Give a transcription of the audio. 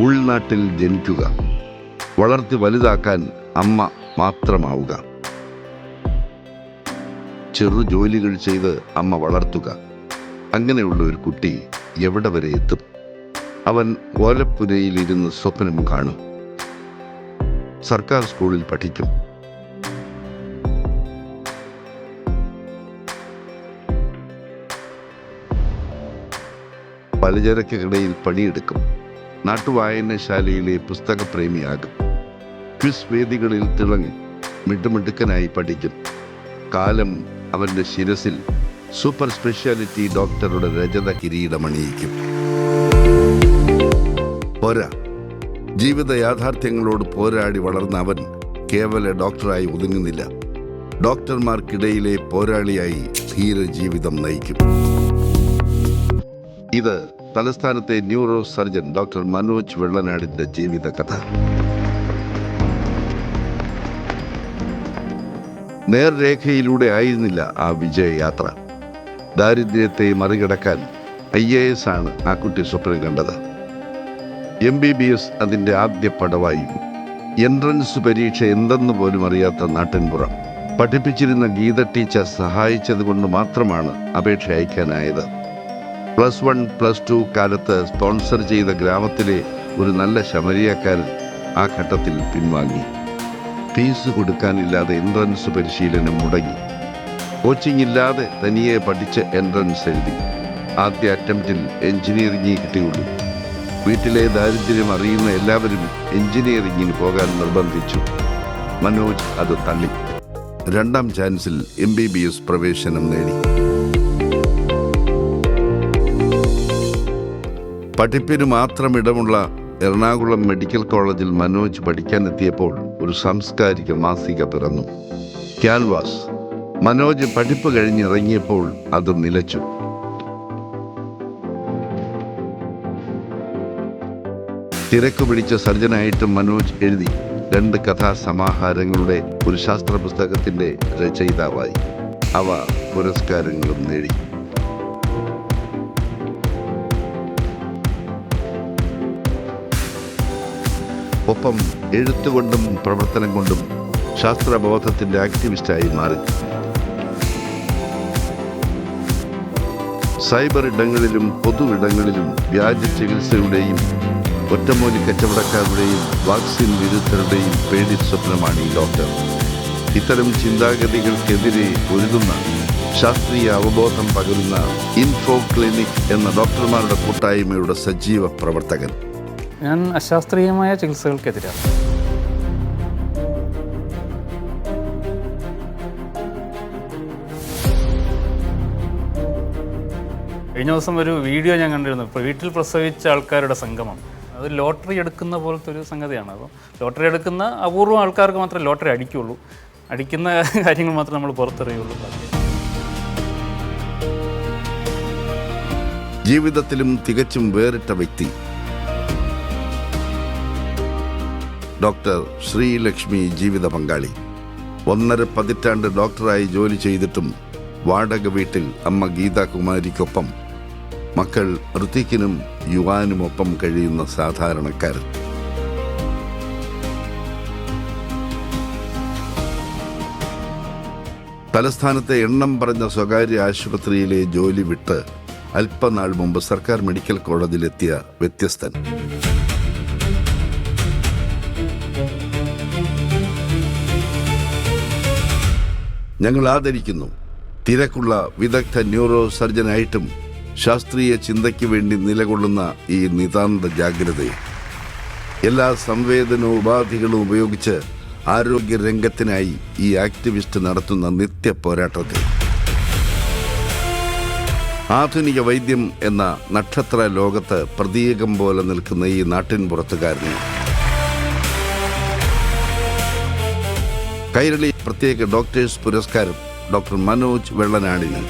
ഉൾനാട്ടിൽ ജനിക്കുക, വളർത്തി വലുതാക്കാൻ അമ്മ മാത്രമാവുക, ചെറു ജോലികൾ ചെയ്ത് അമ്മ വളർത്തുക. അങ്ങനെയുള്ള ഒരു കുട്ടി എവിടെ വരെ എത്തും? അവൻ ഓലപ്പുരയിലിരുന്ന് സ്വപ്നം കാണും, സർക്കാർ സ്കൂളിൽ പഠിക്കും, പലചരക്ക് കടയിൽ പണിയെടുക്കും, നാട്ടുവായനശാലയിലെ പുസ്തകപ്രേമിയാകും, ക്വിസ് വേദികളിൽ തിളങ്ങി മിടുമിടുക്കനായി പഠിക്കും. കാലം അവൻ്റെ ശിരസിൽ സൂപ്പർ സ്പെഷ്യാലിറ്റി ഡോക്ടറുടെ രജത കിരീടമണിയിക്കും. പോരാ, ജീവിത യാഥാർത്ഥ്യങ്ങളോട് പോരാടി വളർന്ന അവൻ കേവല ഡോക്ടറായി ഒതുങ്ങുന്നില്ല. ഡോക്ടർമാർക്കിടയിലെ പോരാളിയായി ധീരജീവിതം നയിക്കും. ഇത് തലസ്ഥാനത്തെ ന്യൂറോ സർജൻ ഡോക്ടർ മനോജ് വെള്ളനാടിന്റെ ജീവിത കഥ. നേർരേഖയിലൂടെ ആയിരുന്നില്ല ആ വിജയയാത്ര. ദാരിദ്ര്യത്തെ മറികടക്കാൻ IAS ആണ് ആ കുട്ടി സ്വപ്നം കണ്ടത്. MBBS അതിൻ്റെ ആദ്യ പടവായി. എൻട്രൻസ് പരീക്ഷ എന്തെന്ന് പോലും അറിയാത്ത നാട്ടിൻപുറം. പഠിപ്പിച്ചിരുന്ന ഗീത ടീച്ചർ സഹായിച്ചത് കൊണ്ട് മാത്രമാണ് അപേക്ഷ അയക്കാനായത്. +1 +2 കാലത്ത് സ്പോൺസർ ചെയ്ത ഗ്രാമത്തിലെ ഒരു നല്ല ശമരിയക്കാരൻ ആ ഘട്ടത്തിൽ പിൻവാങ്ങി. ഫീസ് കൊടുക്കാനില്ലാതെ എൻട്രൻസ് പരിശീലനം മുടങ്ങി. കോച്ചിങ് ഇല്ലാതെ തനിയെ പഠിച്ച് എൻട്രൻസ് എഴുതി. ആദ്യ അറ്റംപ്റ്റിൽ എഞ്ചിനീയറിംഗ് കിട്ടിയുള്ളൂ. വീട്ടിലെ ദാരിദ്ര്യം അറിയുന്ന എല്ലാവരും എഞ്ചിനീയറിംഗിന് പോകാൻ നിർബന്ധിച്ചു. മനോജ് അത് തള്ളി. 2ാം ചാൻസിൽ MBBS പ്രവേശനം നേടി. പഠിപ്പിന് മാത്രം ഇടമുള്ള എറണാകുളം മെഡിക്കൽ കോളേജിൽ മനോജ് പഠിക്കാനെത്തിയപ്പോൾ ഒരു സാംസ്കാരിക മാസിക പിറന്നു, ക്യാൻവാസ്. മനോജ് പഠിപ്പ് കഴിഞ്ഞിറങ്ങിയപ്പോൾ അത് നിലച്ചു. തിരക്ക് പിടിച്ച സർജനായിട്ടും മനോജ് എഴുതി. 2 കഥാസമാഹാരങ്ങളുടെ ഒരു ശാസ്ത്ര പുസ്തകത്തിൻ്റെ രചയിതാവായി. അവ പുരസ്കാരങ്ങളും നേടി. ഒപ്പം എഴുത്തുകൊണ്ടും പ്രവർത്തനം കൊണ്ടും ശാസ്ത്രബോധത്തിൻ്റെ ആക്ടിവിസ്റ്റായി മാറി. സൈബർ ഇടങ്ങളിലും പൊതു ഇടങ്ങളിലും വ്യാജ ചികിത്സയുടെയും ഒറ്റമൂലി കച്ചവടക്കാരുടെയും വാക്സിൻ വിരുദ്ധരുടെയും പേടി സ്വപ്നമാണ് ഈ ഡോക്ടർ. ഇത്തരം ചിന്താഗതികൾക്കെതിരെ ഒരുങ്ങുന്ന ശാസ്ത്രീയ അവബോധം പകരുന്ന ഇൻഫോ ക്ലിനിക് എന്ന ഡോക്ടർമാരുടെ കൂട്ടായ്മയുടെ സജീവ പ്രവർത്തകൻ. ഞാൻ അശാസ്ത്രീയമായ ചികിത്സകൾക്കെതിരാണ്. കഴിഞ്ഞ ദിവസം ഒരു വീഡിയോ ഞാൻ കണ്ടിരുന്നു. ഇപ്പോൾ വീട്ടിൽ പ്രസവിച്ച ആൾക്കാരുടെ സംഗമം. അത് ലോട്ടറി എടുക്കുന്ന പോലത്തെ ഒരു സംഗതിയാണ്. അപ്പോൾ ലോട്ടറി എടുക്കുന്ന അപൂർവം ആൾക്കാർക്ക് മാത്രമേ ലോട്ടറി അടിക്കുകയുള്ളൂ. അടിക്കുന്ന കാര്യങ്ങൾ മാത്രമേ നമ്മൾ പുറത്തറിയുള്ളൂ. ജീവിതത്തിലും തികച്ചും വേറിട്ട വ്യക്തി ഡോക്ടർ ശ്രീലക്ഷ്മി ജീവിത പങ്കാളി. 1.5 പതിറ്റാണ്ട് ഡോക്ടറായി ജോലി ചെയ്തിട്ടും വാടക വീട്ടിൽ അമ്മ ഗീതാകുമാരിക്കൊപ്പം മക്കൾ ഋതിക്കിനും യുവാനുമൊപ്പം കഴിയുന്ന സാധാരണക്കാരൻ. തലസ്ഥാനത്തെ എണ്ണം പറഞ്ഞ സ്വകാര്യ ആശുപത്രിയിലെ ജോലി വിട്ട് അല്പനാൾ മുമ്പ് സർക്കാർ മെഡിക്കൽ കോളേജിലെത്തിയ വ്യത്യസ്തൻ. ഞങ്ങൾ ആദരിക്കുന്നു തിരക്കുള്ള വിദഗ്ധ ന്യൂറോ സർജനായിട്ടും ശാസ്ത്രീയ ചിന്തയ്ക്ക് വേണ്ടി നിലകൊള്ളുന്ന ഈ നിതാന്ത ജാഗ്രതയെ. എല്ലാ സംവേദനോപാധികളും ഉപയോഗിച്ച് ആരോഗ്യരംഗത്തിനായി ഈ ആക്ടിവിസ്റ്റ് നടത്തുന്ന നിത്യ പോരാട്ടത്തെ. ആധുനിക വൈദ്യം എന്ന നക്ഷത്ര ലോകത്ത് പ്രതീകം പോലെ നിൽക്കുന്ന ഈ നാട്ടിൻപുറത്തുകാരനെ കൈരളി പ്രത്യേക ഡോക്ടേഴ്സ് പുരസ്കാരം ഡോക്ടർ മനോജ് വെള്ളനാടിന്.